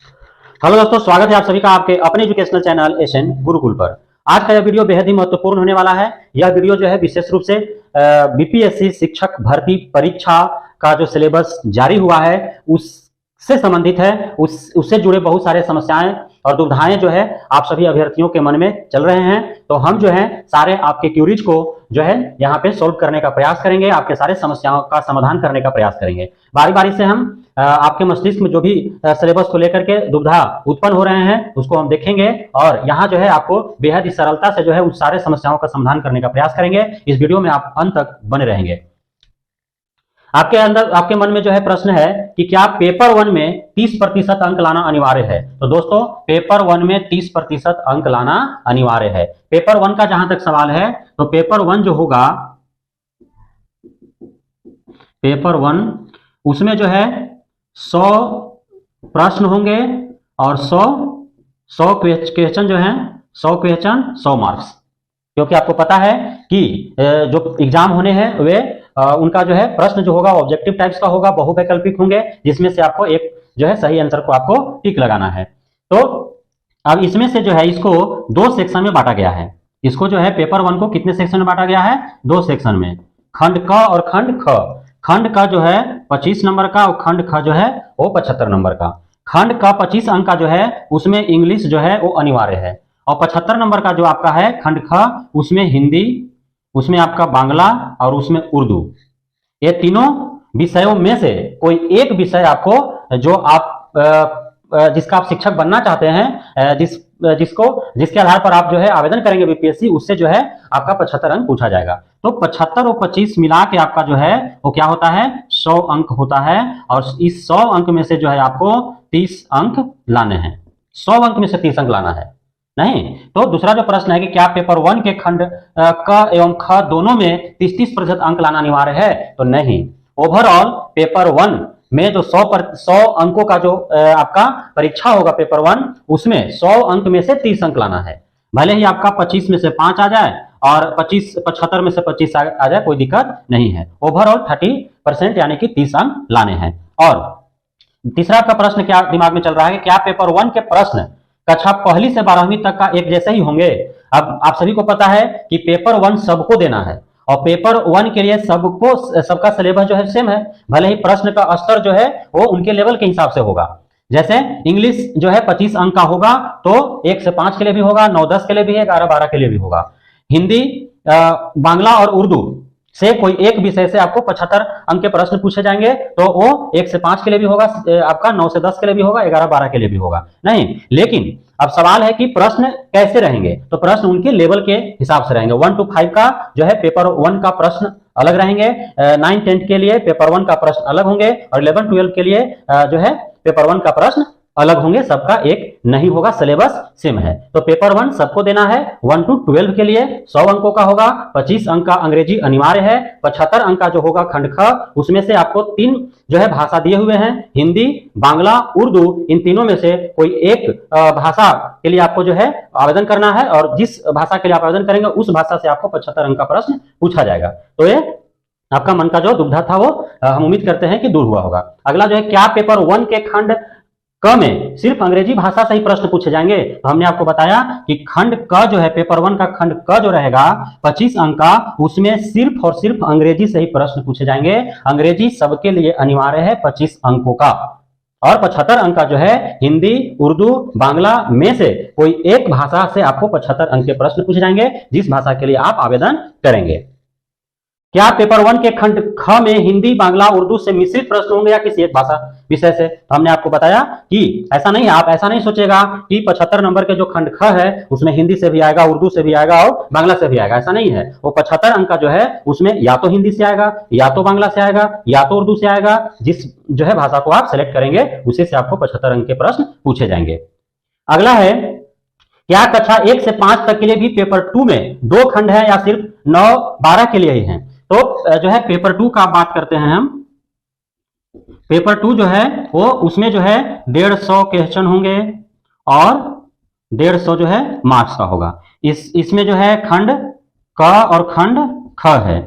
Hello दोस्तों, स्वागत है आप सभी का आपके अपने एजुकेशनल चैनल एसएन गुरुकुल पर। आज का यह वीडियो बेहद ही महत्वपूर्ण होने वाला है। यह वीडियो जो है विशेष रूप से बीपीएससी शिक्षक भर्ती परीक्षा का जो सिलेबस जारी हुआ है उससे संबंधित है। उससे जुड़े बहुत सारे समस्याएं और दुविधाएं जो है आप सभी अभ्यर्थियों के मन में चल रहे हैं। तो हम जो है सारे आपके क्यूरीज को जो है यहाँ पे सोल्व करने का प्रयास करेंगे, आपके सारे समस्याओं का समाधान करने का प्रयास करेंगे। बारी बारी से हम आपके मस्तिष्क में जो भी सिलेबस को लेकर के दुविधा उत्पन्न हो रहे हैं उसको हम देखेंगे और यहाँ जो है आपको बेहद ही सरलता से जो है उस सारे समस्याओं का समाधान करने का प्रयास करेंगे। इस वीडियो में आप अंत तक बने रहेंगे। आपके मन में जो है प्रश्न है कि क्या पेपर 1 में 30% अंक लाना अनिवार्य है। तो दोस्तों, पेपर 1 में 30% अंक लाना अनिवार्य है। पेपर 1 का जहां तक सवाल है तो पेपर 1 जो होगा, पेपर 1 उसमें जो है 100 प्रश्न होंगे और 100 क्वेश्चन जो है 100 क्वेश्चन 100 मार्क्स। क्योंकि आपको पता है कि जो एग्जाम होने हैं वे उनका जो है प्रश्न जो होगा ऑब्जेक्टिव टाइप्स का होगा, बहुवैकल्पिक होंगे, जिसमें से आपको एक जो है सही आंसर को आपको टिक लगाना है। तो अब इसमें से जो है इसको 2 सेक्शन में बांटा गया है। इसको जो है पेपर 1 को कितने सेक्शन में बांटा गया है? 2 सेक्शन में, खंड क और खंड ख। खंड का जो है 25 नंबर का और खंड ख जो है वो 75 नंबर का। खंड का 25 अंक का जो है उसमें इंग्लिश जो है वो अनिवार्य है और 75 नंबर का जो आपका है खंड ख उसमें हिंदी, उसमें आपका बांग्ला और उसमें उर्दू। ये तीनों विषयों में से कोई एक विषय आपको जो आप जिसका आप शिक्षक बनना चाहते हैं, जिसके आधार पर आप जो है आवेदन करेंगे बीपीएससी, उससे जो है आपका 75 अंक पूछा जाएगा। तो 75 और 25 मिला के आपका जो है वो क्या होता है? 100 अंक होता है और इस 100 अंक में से जो है आपको 30 अंक लाने हैं। 100 अंक में से 30 अंक लाना है नहीं। तो दूसरा जो प्रश्न है कि क्या पेपर 1 के खंड क एवं ख दोनों में 30-30% अंक लाना अनिवार्य है? तो नहीं। ओवरऑल पेपर 1 में जो 100 अंकों का जो आपका परीक्षा होगा पेपर 1, उसमें 100 अंक में से 30 अंक लाना है। भले ही आपका 25 में से 5 आ जाए और 75 में से 25 आ जाए, कोई दिक्कत नहीं है। ओवरऑल 30% यानी कि 30 अंक लाने हैं। और तीसरा का प्रश्न क्या दिमाग में चल रहा है कि क्या पेपर 1 के प्रश्न कक्षा पहली से 12वीं तक का एक जैसे ही होंगे? अब आप सभी को पता है कि पेपर 1 सबको देना है और पेपर 1 के लिए सबका सिलेबस जो है सेम है। भले ही प्रश्न का स्तर जो है वो उनके लेवल के हिसाब से होगा। जैसे इंग्लिश जो है 25 अंक का होगा तो 1 से 5 के लिए भी होगा, 9-10 के लिए भी है, 11-12 के लिए भी होगा। हिंदी, बांग्ला और उर्दू से कोई एक विषय से आपको 75 अंक के प्रश्न पूछे जाएंगे तो वो 1 से 5 के लिए भी होगा, आपका 9 से 10 के लिए भी होगा, 11-12 के लिए भी होगा। नहीं, लेकिन अब सवाल है कि प्रश्न कैसे रहेंगे? तो प्रश्न उनके लेवल के हिसाब से रहेंगे। 1 to 5 का जो है पेपर 1 का प्रश्न अलग रहेंगे, 9-10 के लिए पेपर 1 का प्रश्न अलग होंगे और 11-12 के लिए जो है पेपर 1 का प्रश्न अलग होंगे। सबका एक नहीं होगा, सिलेबस सेम है। तो पेपर 1 सबको देना है। 1 to 12 के लिए 100 अंकों का होगा, 25 अंक का अंग्रेजी अनिवार्य है, 75 अंक का जो होगा खंड ख, उसमें से आपको 3 जो है भाषा दिए हुए हैं, हिंदी, बांग्ला, उर्दू। इन तीनों में से कोई एक भाषा के लिए आपको जो है आवेदन करना है और जिस भाषा के लिए आप आवेदन करेंगे उस भाषा से आपको 75 अंक का प्रश्न पूछा जाएगा। तो ये आपका मन का जो दुविधा था वो हम उम्मीद करते हैं कि दूर हुआ होगा। अगला जो है, क्या पेपर 1 के खंड क में सिर्फ अंग्रेजी भाषा से ही प्रश्न पूछे जाएंगे? तो हमने आपको बताया कि खंड क जो है पेपर 1 का खंड क जो रहेगा 25 अंक का, उसमें सिर्फ और सिर्फ अंग्रेजी से ही प्रश्न पूछे जाएंगे। अंग्रेजी सबके लिए अनिवार्य है 25 अंकों का और 75 अंक का जो है हिंदी, उर्दू, बांग्ला में से कोई एक भाषा से आपको 75 अंक के प्रश्न पूछे जाएंगे जिस भाषा के लिए आप आवेदन करेंगे। क्या पेपर 1 के खंड ख में हिंदी, बांग्ला, उर्दू से मिश्रित प्रश्न होंगे या किसी एक भाषा विषय से? हमने आपको बताया कि ऐसा नहीं है। आप ऐसा नहीं सोचेगा कि 75 नंबर के जो खंड ख है उसमें हिंदी से भी आएगा, उर्दू से भी आएगा और बांग्ला से भी आएगा। ऐसा नहीं है। वो 75 अंक का जो है उसमें या तो हिंदी से आएगा, या तो बांग्ला से आएगा, या तो उर्दू से आएगा। जिस जो है भाषा को आप सेलेक्ट करेंगे उसी से आपको 75 अंक के प्रश्न पूछे जाएंगे। अगला है, क्या कक्षा 1 से 5 तक के लिए भी पेपर 2 में 2 खंड है या सिर्फ 9-12 के लिए ही है? तो जो है पेपर 2 का बात करते हैं हम। पेपर 2 जो है वो उसमें जो है 150 क्वेश्चन होंगे और 150 जो है मार्क्स का होगा। इसमें जो है खंड क और खंड ख है।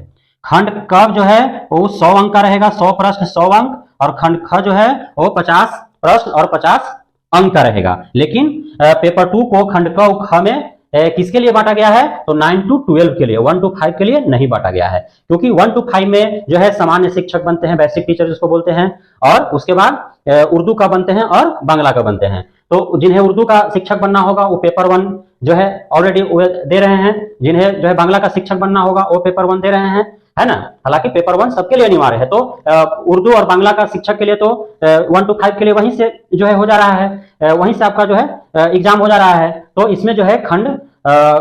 खंड क जो है वो 100 अंक का रहेगा, 100 प्रश्न 100 अंक, और खंड ख जो है वो 50 प्रश्न और 50 अंक का रहेगा। लेकिन पेपर 2 को खंड क और ख में किसके लिए बांटा गया है, तो 9 to 12 के लिए, 1 to 5 के लिए नहीं बांटा गया है, क्योंकि 1 to 5 में जो है सामान्य शिक्षक बनते हैं, बेसिक टीचर जिसको बोलते हैं, और उसके बाद उर्दू का बनते हैं और बांग्ला का बनते हैं। तो जिन्हें उर्दू का शिक्षक बनना होगा वो पेपर 1 जो है ऑलरेडी दे रहे हैं, जिन्हें जो है बांग्ला का शिक्षक बनना होगा वो पेपर 1 दे रहे हैं, है ना। हालांकि पेपर 1 सबके लिए अनिवार्य है। तो उर्दू और बांग्ला का शिक्षक के लिए तो 1 to 5 के लिए वहीं से जो है हो जा रहा है, वहीं से आपका जो है एग्जाम हो जा रहा है। तो इसमें जो है खंड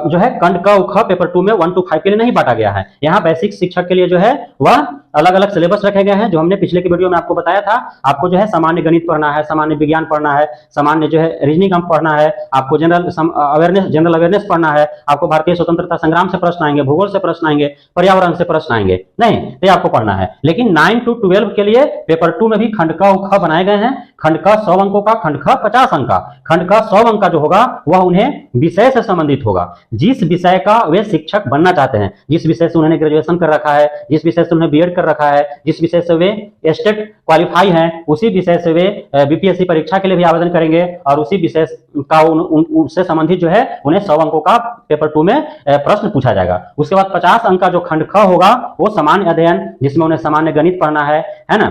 जो है खंड क और ख पेपर 2 में 1 to 5 के लिए नहीं बांटा गया है। यहाँ बेसिक शिक्षक के लिए जो है वह अलग अलग सिलेबस रखे गए हैं, जो हमने पिछले की वीडियो में आपको बताया था। आपको जो है सामान्य गणित पढ़ना है, सामान्य विज्ञान पढ़ना है, सामान्य जो है रीजनिंग पढ़ना है, आपको जनरल अवेयरनेस पढ़ना है, आपको भारतीय स्वतंत्रता संग्राम से प्रश्न आएंगे, भूगोल से प्रश्न आएंगे, पर्यावरण से प्रश्न आएंगे, नहीं तो आपको पढ़ना है। लेकिन 9 to 12 के लिए पेपर 2 में भी खंड क और ख बनाए गए हैं। खंड क 100 अंकों का, खंड ख 50 अंक का। खंड क 100 अंक का जो होगा वह उन्हें विषय से संबंधित होगा, जिस विषय का वे शिक्षक बनना चाहते हैं, जिस विषय से उन्होंने ग्रेजुएशन कर रखा है, जिस विषय से उन्होंने बीएड कर रखा है, जिस विषय से वे स्टेट क्वालिफाई हैं, उसी विषय से वे बीपीएससी परीक्षा के लिए भी आवेदन करेंगे, और उसी विषय का उससे संबंधित जो है उन्हें 100 अंकों का पेपर 2 में प्रश्न पूछा जाएगा। उसके बाद 50 अंक का जो खंड ख होगा वो सामान्य अध्ययन, जिसमें उन्हें सामान्य गणित पढ़ना है ना,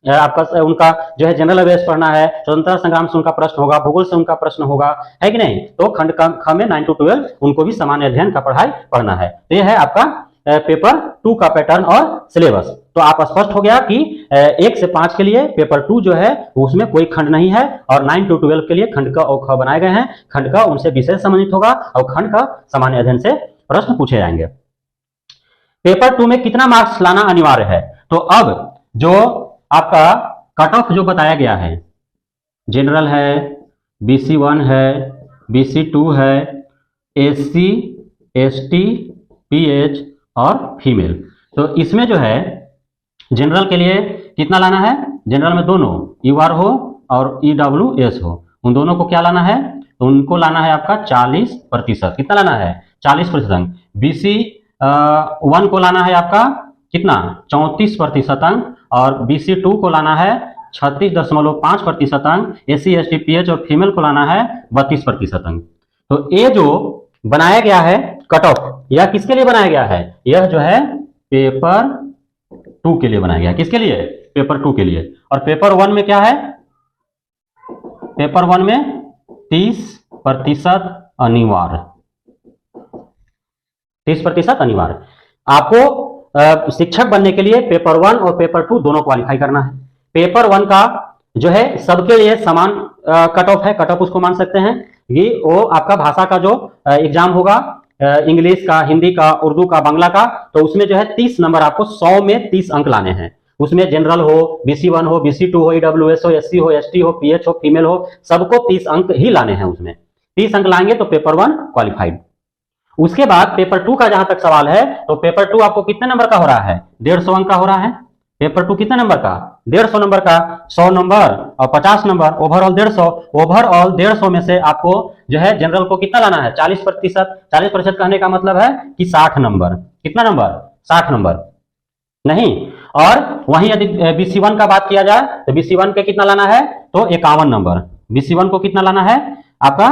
आपका उनका जो है जनरल अवेयरनेस पढ़ना है, स्वतंत्रता संग्राम से उनका प्रश्न होगा, भूगोल से उनका प्रश्न होगा, है कि नहीं। तो खंड ख में 9 to 12 उनको भी सामान्य अध्ययन का पढ़ाई पढ़ना है। तो यह है आपका पेपर 2 का पैटर्न और सिलेबस। तो आप स्पष्ट हो गया कि 1 से 5 के लिए पेपर 2 जो है उसमें कोई खंड नहीं है, और 9 to 12 के लिए खंड क और ख बनाए गए हैं। खंड क उनसे विषय संबंधित होगा और खंड ख सामान्य अध्ययन से प्रश्न पूछे जाएंगे। पेपर 2 में कितना मार्क्स लाना अनिवार्य है, तो अब जो आपका कट ऑफ जो बताया गया है, जनरल है, BC1 है, BC2 है, SC, ST, PH और फीमेल। तो इसमें जो है जनरल के लिए कितना लाना है, जनरल में दोनों UR हो और EWS हो, उन दोनों को क्या लाना है, तो उनको लाना है आपका 40%। कितना लाना है, 40%। BC1 को लाना है आपका कितना, 34% अंक, और BC2 को लाना है 36.5% अंक, SC, ST, PH और फीमेल को लाना है 32% अंक। तो ये जो बनाया गया है कट ऑफ, यह किसके लिए बनाया गया है, यह जो है पेपर 2 के लिए बनाया गया है। किसके लिए, पेपर 2 के लिए। और पेपर 1 में क्या है, पेपर 1 में 30% अनिवार्य, 30% अनिवार्य। आपको शिक्षक बनने के लिए पेपर 1 और पेपर 2 दोनों क्वालिफाई करना है। पेपर 1 का जो है सबके लिए समान कट ऑफ है, कट ऑफ उसको मान सकते हैं। ये वो आपका भाषा का जो एग्जाम होगा, इंग्लिश का, हिंदी का, उर्दू का, बांग्ला का, तो उसमें जो है 30 नंबर आपको 100 में 30 अंक लाने हैं। उसमें जनरल हो, BC1 हो, BC2 हो, EWS हो, SC हो, ST हो, PH हो, फीमेल हो, सबको 30 अंक ही लाने हैं। उसमें 30 अंक लाएंगे तो पेपर 1 क्वालिफाइड। उसके बाद पेपर 2 का जहां तक सवाल है, तो पेपर 2 आपको कितने नंबर का हो रहा है, 150 अंक का हो रहा है। पेपर 2 कितने नंबर का, 150 नंबर का, 100 नंबर और 50 नंबर, ओवरऑल 150। ओवरऑल 150 में से आपको जो है जनरल को कितना लाना है, 40%। 40% कहने का मतलब है कि 60 नंबर। कितना नंबर, 60 नंबर नहीं। और वहीं यदि BC1 का बात किया जाए तो BC1 के कितना लाना है, तो 51 नंबर। BC1 को कितना लाना है, आपका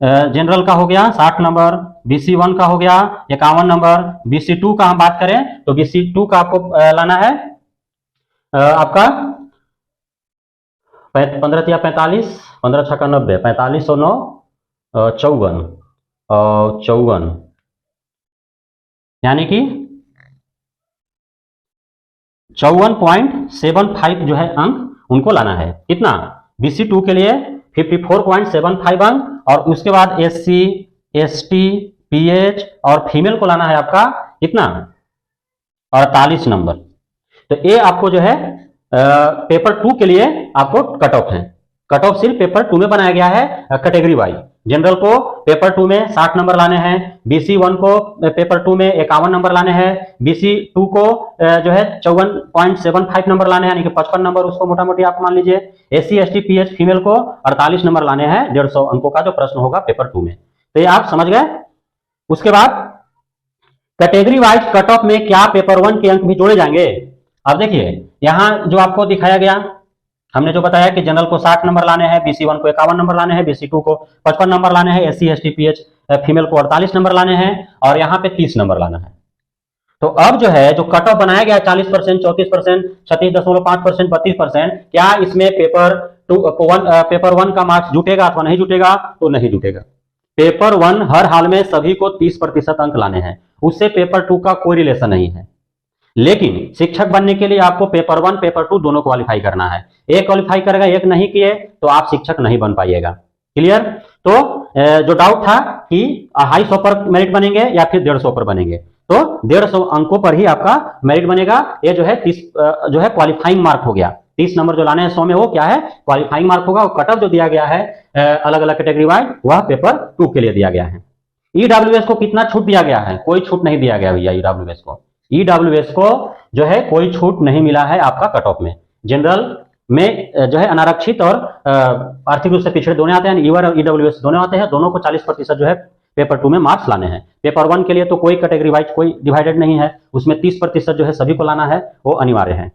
जनरल का हो गया 60 नंबर, BC1 का हो गया 51 नंबर। BC2 का हम बात करें तो BC2 का आपको लाना है आपका 15 या 45, 15 छक्का 90, 45 और 9 54, यानी कि 54.75 जो है अंक उनको लाना है। कितना, BC2 के लिए 54.75 अंक, और उसके बाद SC, ST, PH और फीमेल को लाना है आपका कितना, 48 नंबर। तो ये आपको जो है पेपर 2 के लिए आपको कट ऑफ है। कट ऑफ सिर्फ पेपर 2 में बनाया गया है कैटेगरी वाइज। जनरल को पेपर 2 में 60 नंबर लाने हैं, BC1 को पेपर 2 में 51 नंबर लाने हैं, BC2 को जो है 54.75 नंबर लाने हैं, यानी कि 55 नंबर उसको मोटा मोटी आप मान लीजिए। SC, ST, PH फीमेल को 48 नंबर लाने हैं 150 अंकों का जो प्रश्न होगा पेपर 2 में। तो ये आप समझ गए। उसके बाद कैटेगरी वाइज कट ऑफ में क्या पेपर 1 के अंक भी जोड़े जाएंगे। अब देखिए यहां जो आपको दिखाया गया, हमने जो बताया कि जनरल को 60 नंबर लाने हैं, BC1 को 51 नंबर लाने हैं, BC2 को 55 नंबर लाने हैं, SC ST PH फीमेल को 48 नंबर लाने हैं और यहाँ पे 30 नंबर लाना है। तो अब जो है जो कट ऑफ बनाया गया 40%, 34%, 36.5%, 32%, क्या इसमें पेपर वन का मार्क्स जुटेगा अथवा नहीं जुटेगा? तो नहीं जुटेगा। पेपर वन हर हाल में सभी को 30% अंक लाने हैं, उससे पेपर टू का कोई रिलेशन नहीं है। लेकिन शिक्षक बनने के लिए आपको पेपर वन पेपर टू दोनों क्वालिफाई करना है। एक क्वालिफाई करेगा, एक नहीं किए तो आप शिक्षक नहीं बन पाइएगा। क्लियर? तो जो डाउट था कि 250 पर मेरिट बनेंगे या फिर 150 पर बनेंगे, तो 150 अंकों पर ही आपका मेरिट बनेगा। ये जो है 30 जो है क्वालिफाइंग मार्क हो गया। 30 नंबर जो लाने हैं 100 में, वो क्या है? क्वालिफाइंग मार्क होगा। कट ऑफ जो दिया गया है अलग अलग कैटेगरी वाइज, वह पेपर टू के लिए दिया गया है। ईडब्ल्यूएस को कितना छूट दिया गया है? कोई छूट नहीं दिया गया भैया। ईडब्ल्यूएस को जो है कोई छूट नहीं मिला है आपका कट ऑफ में। जनरल में जो है अनारक्षित और आर्थिक रूप से पिछड़े दोनों आते हैं, ईवर और ईडब्ल्यूएस दोनों आते हैं। दोनों को 40% जो है पेपर टू में मार्क्स लाने हैं। पेपर वन के लिए तो कोई कैटेगरी वाइज कोई डिवाइडेड नहीं है, उसमें 30% जो है सभी को लाना है, वो अनिवार्य है।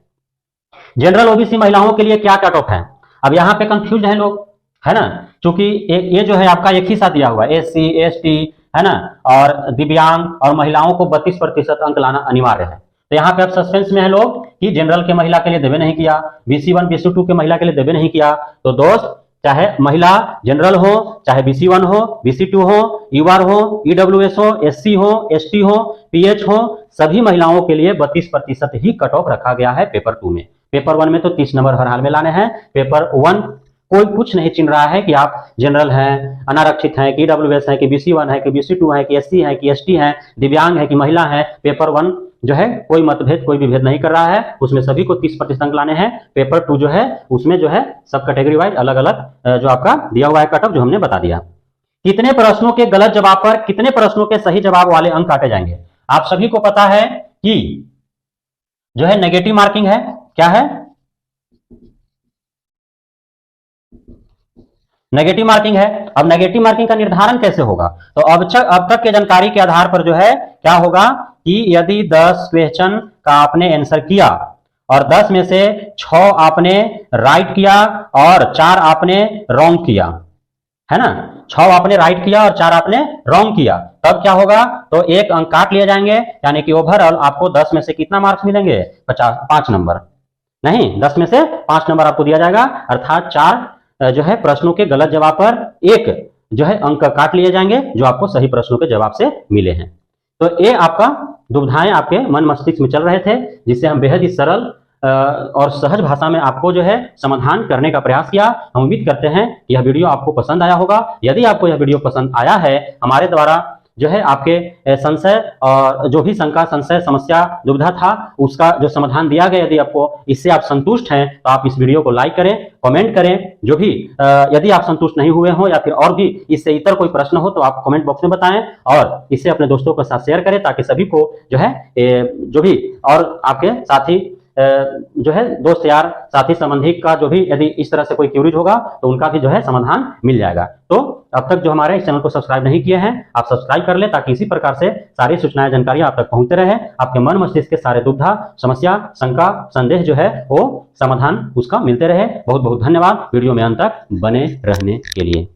जनरल ओबीसी महिलाओं के लिए क्या कट ऑफ है? अब यहाँ पे कंफ्यूज है लोग, है ना, क्योंकि ये जो है आपका एक ही साथ दिया हुआ है, SC ST, है ना, और दिव्यांग और महिलाओं को 32% अंक लाना अनिवार्य है। तो यहाँ पे अब सस्पेंस में है लोग कि जनरल के महिला के लिए देवे नहीं किया, BC1 BC2 के महिला के लिए देवे नहीं किया। तो दोस्त, चाहे महिला जनरल हो, चाहे BC1 हो, BC2 हो, ईवर हो, EWS हो, SC हो, ST हो, PH हो, सभी महिलाओं के लिए 32% ही कट ऑफ रखा गया है पेपर टू में। पेपर वन में तो 30 नंबर हर हाल में लाने हैं। पेपर वन कोई कुछ नहीं चिन्ह रहा है कि आप जनरल हैं, अनारक्षित हैं, कि EWS है, कि BC1 है, कि BC2 है, कि SC है, कि ST है, दिव्यांग है, कि महिला है। पेपर वन जो है कोई मतभेद, कोई भी भेद नहीं कर रहा है, उसमें सभी को 30% अंक लाने हैं। पेपर टू जो है उसमें जो है सब कैटेगरी वाइज अलग अलग जो आपका दिया हुआ है कट ऑफ, जो हमने बता दिया। कितने प्रश्नों के गलत जवाब पर कितने प्रश्नों के सही जवाब वाले अंक काटे जाएंगे? आप सभी को पता है कि जो है नेगेटिव मार्किंग है। क्या है? नेगेटिव मार्किंग है। अब नेगेटिव मार्किंग का निर्धारण कैसे होगा? तो अब तक के जानकारी के आधार पर जो है क्या होगा कि यदि 10 क्वेश्चन का आपने आंसर किया और 10 में से 6 आपने राइट किया और 4 आपने रॉन्ग किया, है ना, 6 आपने राइट किया और 4 आपने रॉन्ग किया, तब क्या होगा? तो एक अंक काट लिए जाएंगे, यानी कि ओवरऑल आपको 10 में से कितना मार्क्स मिलेंगे? 5 नंबर नहीं, 10 में से 5 नंबर आपको दिया जाएगा। अर्थात 4 जो है प्रश्नों के गलत जवाब पर एक जो है अंक काट लिए जाएंगे, जो आपको सही प्रश्नों के जवाब से मिले हैं। तो ये आपका दुविधाएं आपके मन मस्तिष्क में चल रहे थे, जिससे हम बेहद ही सरल और सहज भाषा में आपको जो है समाधान करने का प्रयास किया। हम उम्मीद करते हैं कि यह वीडियो आपको पसंद आया होगा। यदि आपको यह वीडियो पसंद आया है, हमारे द्वारा जो है आपके संशय और जो भी शंका, संशय, समस्या, दुविधा था, उसका जो समाधान दिया गया, यदि आपको इससे आप संतुष्ट हैं तो आप इस वीडियो को लाइक करें, कमेंट करें। जो भी यदि आप संतुष्ट नहीं हुए हो या फिर और भी इससे इतर कोई प्रश्न हो तो आप कमेंट बॉक्स में बताएं और इसे अपने दोस्तों के साथ शेयर करें, ताकि सभी को जो है जो भी और आपके साथी जो है दोस्त यार, साथी, संबंधी का जो भी यदि इस तरह से कोई क्यूरीज होगा तो उनका भी जो है समाधान मिल जाएगा। तो अब तक जो हमारे इस चैनल को सब्सक्राइब नहीं किए हैं, आप सब्सक्राइब कर लें, ताकि इसी प्रकार से सारी सूचनाएं, जानकारी आप तक पहुंचते रहे। आपके मन मस्तिष्क के सारे दुविधा, समस्या, शंका, संदेह जो है वो समाधान उसका मिलते रहे। बहुत बहुत धन्यवाद वीडियो में अंत तक बने रहने के लिए।